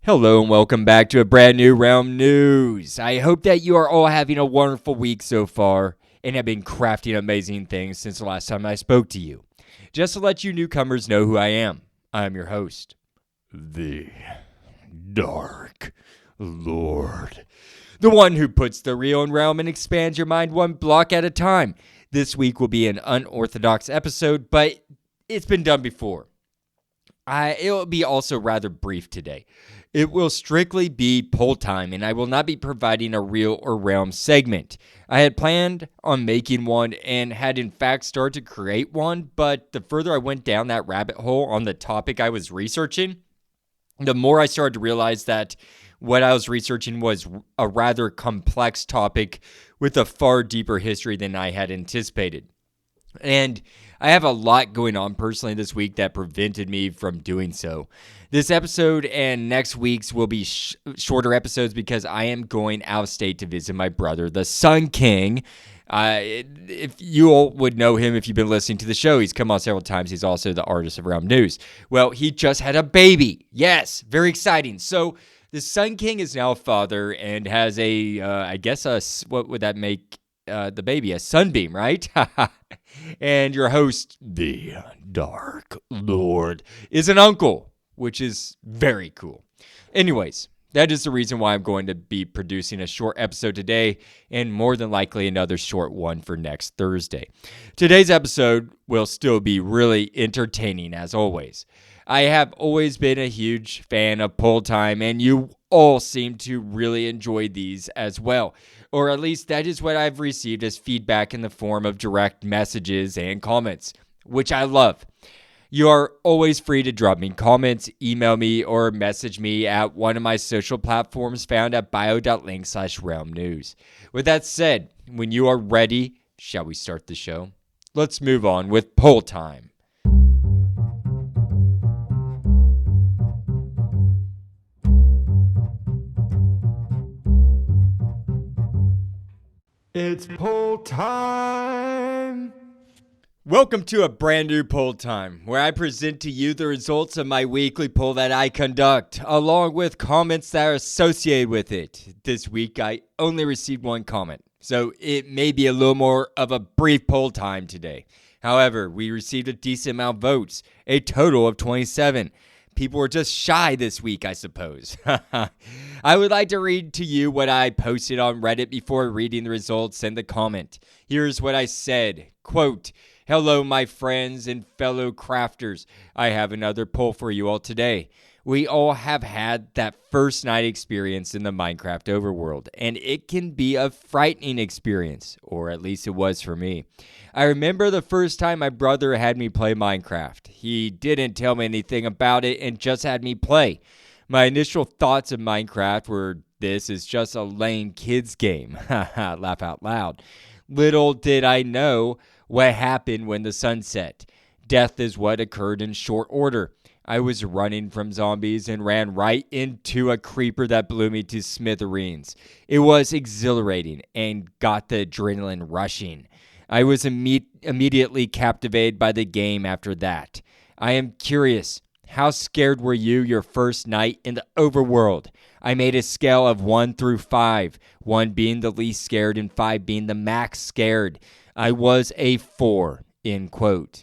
Hello and welcome back to a brand new Realm News. I hope that you are all having a wonderful week so far and have been crafting amazing things since the last time I spoke to you. Just to let you newcomers know who I am your host, the Dark Lord. The one who puts the real in realm and expands your mind one block at a time. This week will be an unorthodox episode, but it's been done before. It will be also rather brief today. It will strictly be poll time, and I will not be providing a real or realm segment. I had planned on making one and had in fact started to create one, but the further I went down that rabbit hole on the topic I was researching, the more I started to realize that what I was researching was a rather complex topic with a far deeper history than I had anticipated. And I have a lot going on personally this week that prevented me from doing so. This episode and next week's will be shorter episodes because I am going out of state to visit my brother, the Sun King. If you all would know him if you've been listening to the show, he's come on several times. He's also the artist of Realm News. Well, he just had a baby. Yes, very exciting. So the Sun King is now a father and has what would that make the baby? A sunbeam, right? And your host, the Dark Lord, is an uncle, which is very cool. Anyways, that is the reason why I'm going to be producing a short episode today and more than likely another short one for next Thursday. Today's episode will still be really entertaining as always. I have always been a huge fan of poll time, and you all seem to really enjoy these as well. Or at least that is what I've received as feedback in the form of direct messages and comments, which I love. You are always free to drop me comments, email me, or message me at one of my social platforms found at bio.link/realmnews. With that said, when you are ready, shall we start the show? Let's move on with poll time. It's poll time! Welcome to a brand new poll time, where I present to you the results of my weekly poll that I conduct, along with comments that are associated with it. This week, I only received one comment, so it may be a little more of a brief poll time today. However, we received a decent amount of votes, a total of 27. People were just shy this week, I suppose. I would like to read to you what I posted on Reddit before reading the results and the comment. Here's what I said. Quote, "Hello, my friends and fellow crafters. I have another poll for you all today. We all have had that first night experience in the Minecraft Overworld, and it can be a frightening experience, or at least it was for me. I remember the first time my brother had me play Minecraft. He didn't tell me anything about it and just had me play. My initial thoughts of Minecraft were, this is just a lame kid's game. Laugh out loud. Little did I know what happened when the sun set. Death is what occurred in short order. I was running from zombies and ran right into a creeper that blew me to smithereens. It was exhilarating and got the adrenaline rushing. I was immediately captivated by the game after that. I am curious, how scared were you your first night in the overworld? I made a scale of 1 through 5, 1 being the least scared and 5 being the max scared. I was a 4, end quote.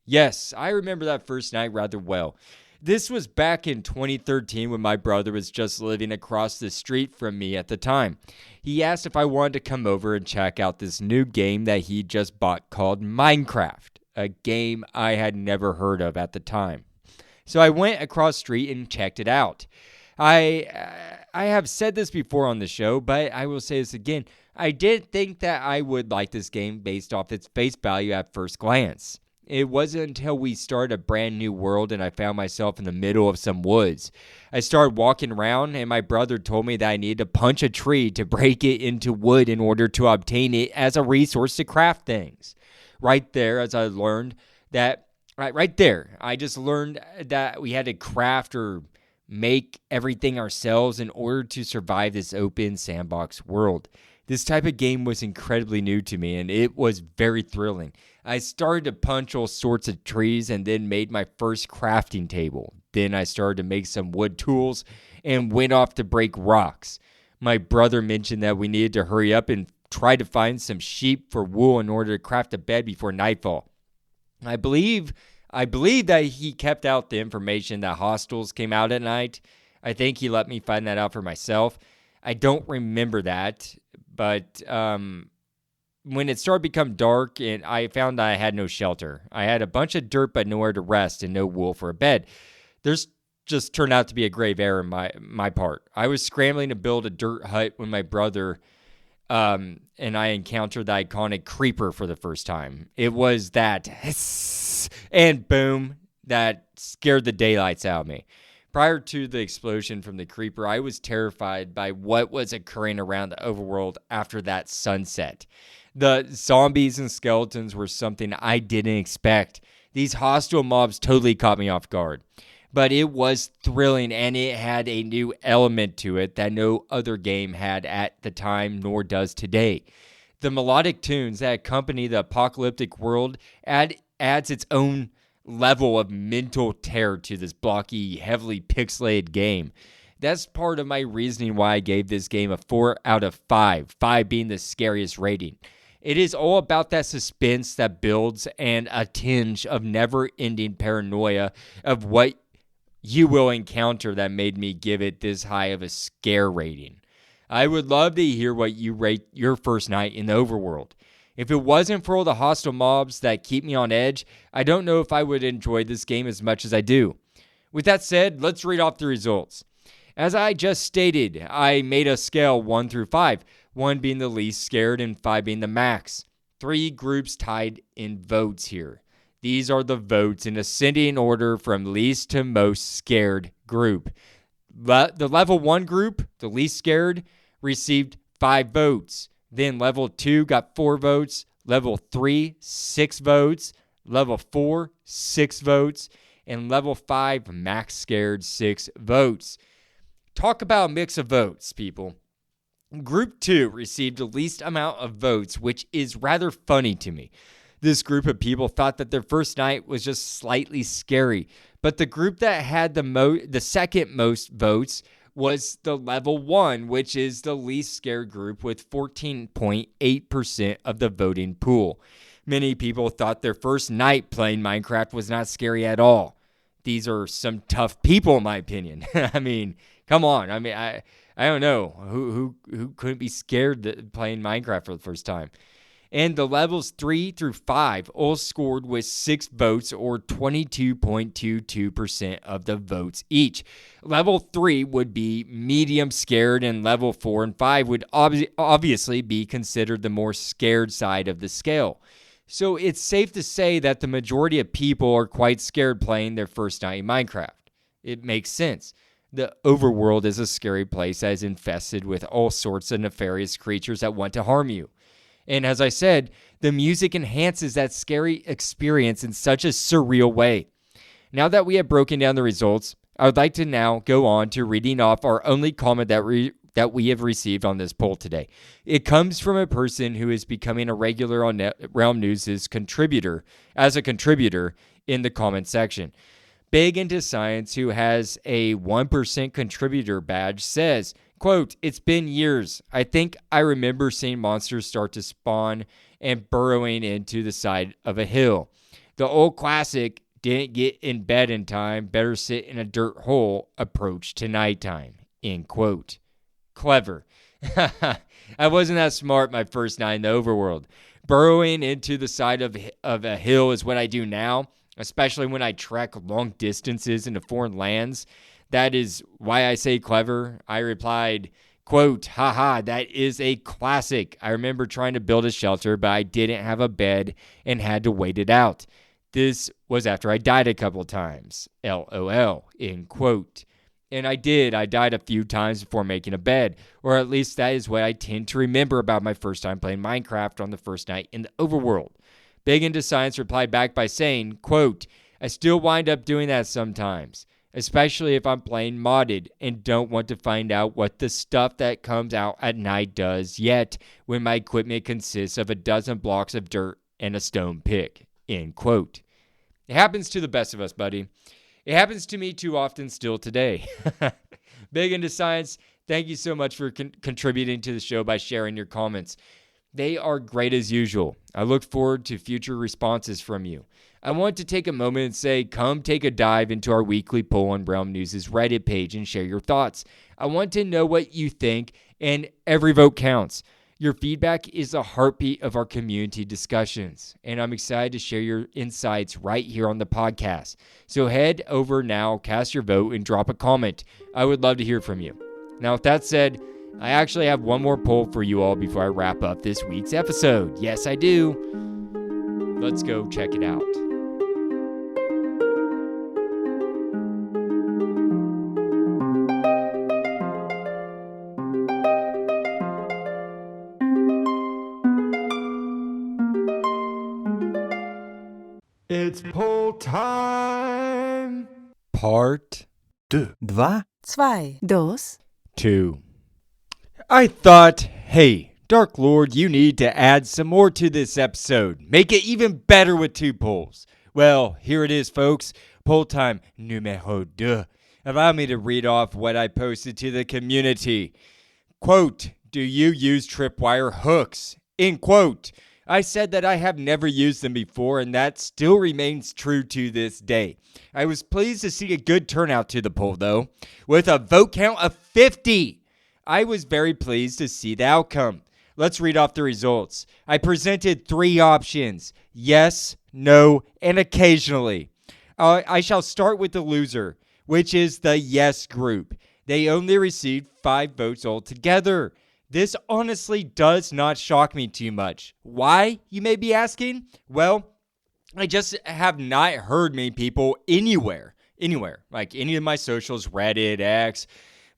Yes, I remember that first night rather well. This was back in 2013 when my brother was just living across the street from me at the time. He asked if I wanted to come over and check out this new game that he just bought called Minecraft, a game I had never heard of at the time. So I went across the street and checked it out. I have said this before on the show, but I will say this again. I didn't think that I would like this game based off its face value at first glance. It wasn't until we started a brand new world and I found myself in the middle of some woods. I started walking around and my brother told me that I needed to punch a tree to break it into wood in order to obtain it as a resource to craft things. Right there, I just learned that we had to craft or make everything ourselves in order to survive this open sandbox world. This type of game was incredibly new to me, and it was very thrilling. I started to punch all sorts of trees and then made my first crafting table. Then I started to make some wood tools and went off to break rocks. My brother mentioned that we needed to hurry up and try to find some sheep for wool in order to craft a bed before nightfall. I believe that he kept out the information that hostels came out at night. I think he let me find that out for myself. I don't remember that, but when it started to become dark, and I found that I had no shelter. I had a bunch of dirt but nowhere to rest and no wool for a bed. There's just turned out to be a grave error in my part. I was scrambling to build a dirt hut when my brother and I encountered the iconic creeper for the first time. It was that and boom, that scared the daylights out of me. Prior to the explosion from the creeper, I was terrified by what was occurring around the overworld after that sunset. The zombies and skeletons were something I didn't expect. These hostile mobs totally caught me off guard. But it was thrilling, and it had a new element to it that no other game had at the time, nor does today. The melodic tunes that accompany the apocalyptic world adds its own level of mental terror to this blocky, heavily pixelated game. That's part of my reasoning why I gave this game a 4 out of 5, 5 being the scariest rating. It is all about that suspense that builds and a tinge of never-ending paranoia of what you will encounter that made me give it this high of a scare rating. I would love to hear what you rate your first night in the overworld. If it wasn't for all the hostile mobs that keep me on edge, I don't know if I would enjoy this game as much as I do. With that said, let's read off the results. As I just stated, I made a scale 1 through 5, 1 being the least scared and 5 being the max. 3 groups tied in votes here. These are the votes in ascending order from least to most scared group. The level 1 group, the least scared, received 5 votes. Then level 2 got 4 votes. Level 3, 6 votes. Level 4, 6 votes. And level 5, max scared, 6 votes. Talk about a mix of votes, people. Group 2 received the least amount of votes, which is rather funny to me. This group of people thought that their first night was just slightly scary. But the group that had the second most votes was the level 1, which is the least scared group with 14.8% of the voting pool. Many people thought their first night playing Minecraft was not scary at all. These are some tough people, in my opinion. I mean, come on. I mean, I don't know who couldn't be scared playing Minecraft for the first time. And the levels 3 through 5 all scored with 6 votes or 22.22% of the votes each. Level 3 would be medium scared, and level 4 and 5 would obviously be considered the more scared side of the scale. So it's safe to say that the majority of people are quite scared playing their first night in Minecraft. It makes sense. The overworld is a scary place that is infested with all sorts of nefarious creatures that want to harm you. And as I said, the music enhances that scary experience in such a surreal way. Now that we have broken down the results, I would like to now go on to reading off our only comment that we have received on this poll today. It comes from a person who is becoming a regular on Realm News' contributor in the comment section. Big into Science, who has a 1% contributor badge, says, quote, "It's been years. I think I remember seeing monsters start to spawn and burrowing into the side of a hill. The old classic, didn't get in bed in time, better sit in a dirt hole, approach to nighttime." End quote. Clever. I wasn't that smart my first night in the overworld. Burrowing into the side of a hill is what I do now, especially when I trek long distances into foreign lands. That is why I say clever. I replied, quote, "Haha, that is a classic. I remember trying to build a shelter, but I didn't have a bed and had to wait it out. This was after I died a couple times. LOL," end quote. And I did. I died a few times before making a bed, or at least that is what I tend to remember about my first time playing Minecraft on the first night in the overworld. Big into Science replied back by saying, quote, "I still wind up doing that sometimes. especially if I'm playing modded and don't want to find out what the stuff that comes out at night does yet when my equipment consists of a dozen blocks of dirt and a stone pick. End quote. It happens to the best of us, buddy. It happens to me too often still today. Big into science, thank you so much for contributing to the show by sharing your comments. They are great as usual. I look forward to future responses from you. I want to take a moment and say, come take a dive into our weekly poll on Realm News' Reddit page and share your thoughts. I want to know what you think, and every vote counts. Your feedback is the heartbeat of our community discussions, and I'm excited to share your insights right here on the podcast. So head over now, cast your vote, and drop a comment. I would love to hear from you. Now, with that said, I actually have one more poll for you all before I wrap up this week's episode. Yes, I do. Let's go check it out. It's poll time. Part 2. 2. I thought, hey, Dark Lord, you need to add some more to this episode. Make it even better with 2 polls. Well, here it is, folks. Poll time numero 2. Allow me to read off what I posted to the community. Quote, do you use tripwire hooks? End quote. I said that I have never used them before, and that still remains true to this day. I was pleased to see a good turnout to the poll, though, with a vote count of 50. I was very pleased to see the outcome. Let's read off the results. I presented 3 options: yes, no, and occasionally. I shall start with the loser, which is the yes group. They only received 5 votes altogether. This honestly does not shock me too much. Why, you may be asking? Well, I just have not heard many people anywhere, like any of my socials, Reddit, X,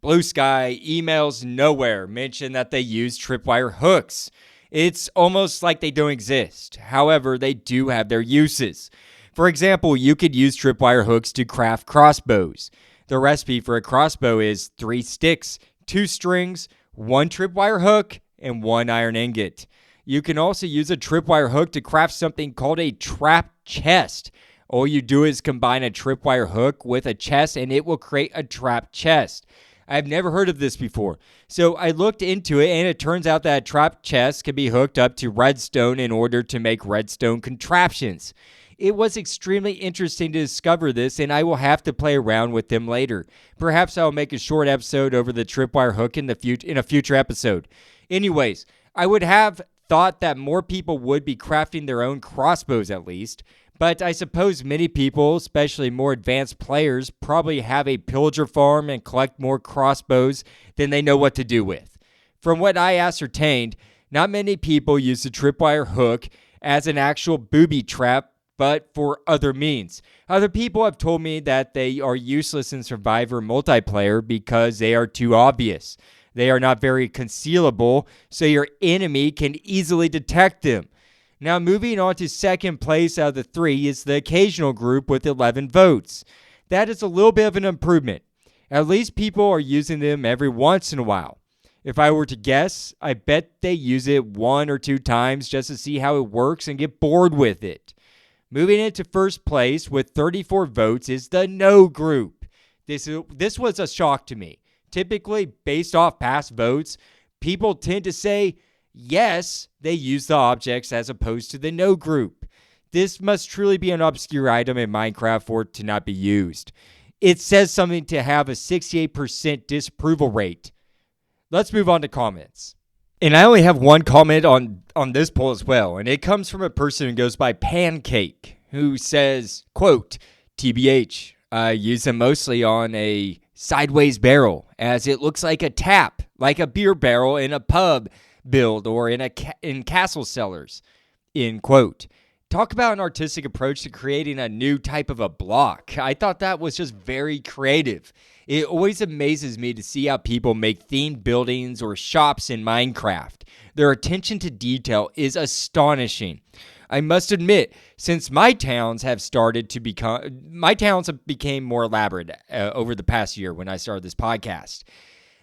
Blue Sky, emails, nowhere mention that they use tripwire hooks. It's almost like they don't exist. However, they do have their uses. For example, you could use tripwire hooks to craft crossbows. The recipe for a crossbow is 3 sticks, 2 strings, 1 tripwire hook, and 1 iron ingot. You can also use a tripwire hook to craft something called a trap chest. All you do is combine a tripwire hook with a chest and it will create a trap chest. I've never heard of this before. So I looked into it and it turns out that a trap chest can be hooked up to redstone in order to make redstone contraptions. It was extremely interesting to discover this, and I will have to play around with them later. Perhaps I'll make a short episode over the tripwire hook in a future episode. Anyways, I would have thought that more people would be crafting their own crossbows at least, but I suppose many people, especially more advanced players, probably have a pillager farm and collect more crossbows than they know what to do with. From what I ascertained, not many people use the tripwire hook as an actual booby trap, but for other means. Other people have told me that they are useless in Survivor multiplayer because they are too obvious. They are not very concealable, so your enemy can easily detect them. Now, moving on to second place out of the 3 is the occasional group with 11 votes. That is a little bit of an improvement. At least people are using them every once in a while. If I were to guess, I bet they use it 1 or 2 times just to see how it works and get bored with it. Moving into first place with 34 votes is the no group. This was a shock to me. Typically, based off past votes, people tend to say yes, they use the objects as opposed to the no group. This must truly be an obscure item in Minecraft for it to not be used. It says something to have a 68% disapproval rate. Let's move on to comments. And I only have one comment on this poll as well, and it comes from a person who goes by Pancake, who says, quote, TBH, I use them mostly on a sideways barrel, as it looks like a tap, like a beer barrel in a pub build or in castle cellars, end quote. Talk about an artistic approach to creating a new type of a block. I thought that was just very creative. It always amazes me to see how people make themed buildings or shops in Minecraft. Their attention to detail is astonishing. I must admit, since my towns have became more elaborate over the past year when I started this podcast.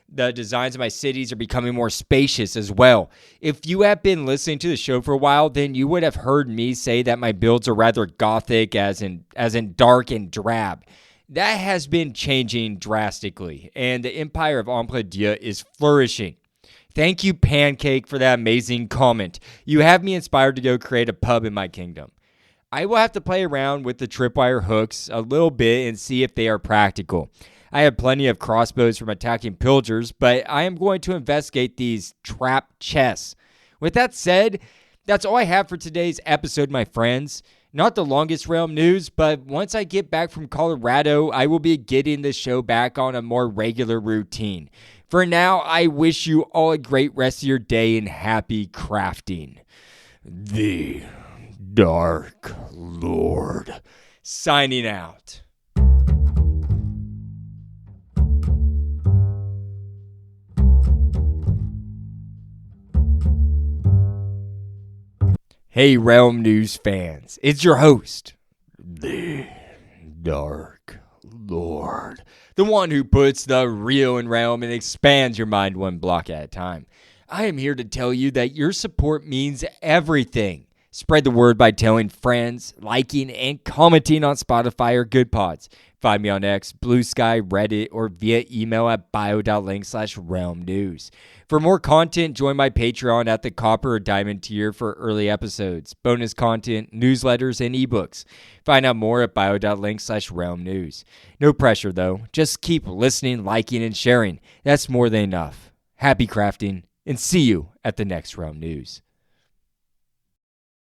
The designs of my cities are becoming more spacious as well. If you have been listening to the show for a while, then you would have heard me say that my builds are rather gothic, as in dark and drab. That has been changing drastically, and the empire of Emploi Dieu is flourishing. Thank you, Pancake, for that amazing comment. You have me inspired to go create a pub in my kingdom. I will have to play around with the tripwire hooks a little bit and see if they are practical. I have plenty of crossbows from attacking pillagers, but I am going to investigate these trap chests. With that said, that's all I have for today's episode, my friends. Not the longest realm news, but once I get back from Colorado, I will be getting the show back on a more regular routine. For now, I wish you all a great rest of your day and happy crafting. The Dark Lord, signing out. Hey, Realm News fans, it's your host, the Dark Lord, the one who puts the real in Realm and expands your mind one block at a time. I am here to tell you that your support means everything. Spread the word by telling friends, liking, and commenting on Spotify or Good Pods. Find me on X, Blue Sky, Reddit, or via email at bio.link/realmnews. For more content, join my Patreon at the Copper or Diamond tier for early episodes, bonus content, newsletters, and ebooks. Find out more at bio.link/realmnews. No pressure, though. Just keep listening, liking, and sharing. That's more than enough. Happy crafting, and see you at the next Realm News.